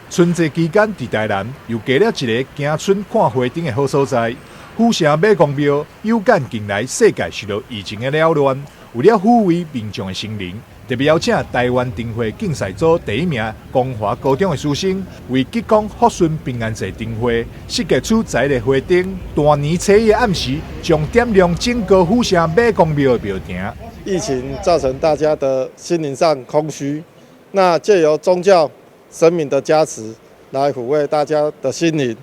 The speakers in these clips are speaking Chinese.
春节期间，伫台南又加了一个行春看花灯的好所在。府城马公庙有感近来世界受到疫情的扰乱，为了抚慰民众的心灵，特别邀请台湾灯会竞赛组第1名光华高中的师生，为吉光福顺平安节灯会设计出一个花灯。大年初一的暗时，将点亮整个府城马公庙的庙埕。疫情造成大家的心灵上空虚，那借由宗教神明的加持，来抚慰大家的心灵，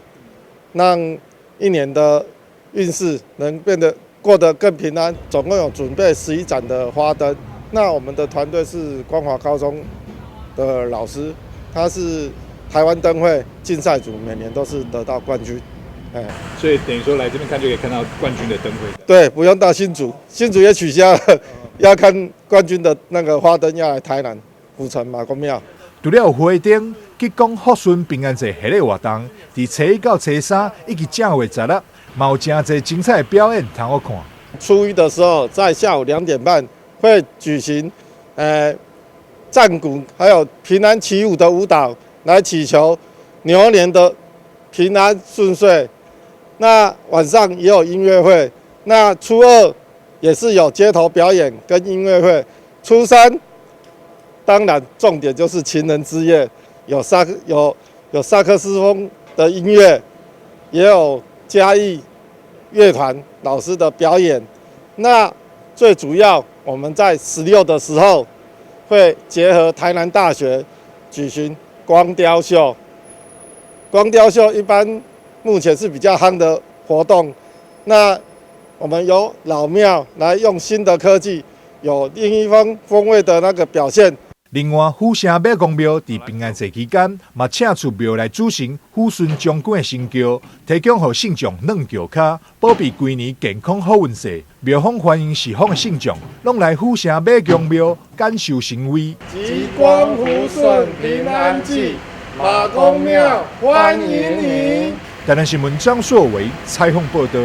让一年的运势能过得更平安。总共有准备11盏的花灯。那我们的团队是光华高中的老师，他是台湾灯会竞赛组，每年都是得到冠军。所以等于说来这边看就可以看到冠军的灯会。对，不用到新竹也取消了，要看冠军的那个花灯要来台南府城马公庙。除了有花灯、吉光福顺平安节系列活动，伫初1到初3以及正月16，嘛有真侪精彩的表演通好看。初一的时候，在下午2点半会举行战鼓还有平安祈舞的舞蹈，来祈求牛年的平安顺遂。那晚上也有音乐会，那初2也是有街头表演跟音乐会，初3当然重点就是情人之夜，有萨克斯风的音乐，也有嘉义乐团老师的表演。那最主要我们在16的时候会结合台南大学举行光雕秀。光雕秀一般目前是比较夯的活动，那我们由老庙来用新的科技，有另一番风味的那个表现。另外，府城马公庙在平安节期间，嘛请出庙来主神抚顺将军的神轿，提供给信众软轿卡，保庇规年健康好运势。庙方欢迎四方的信众，拢来府城马公庙感受神威。吉光福顺平安祭，马公庙欢迎你。台南新闻张硕维采访报道。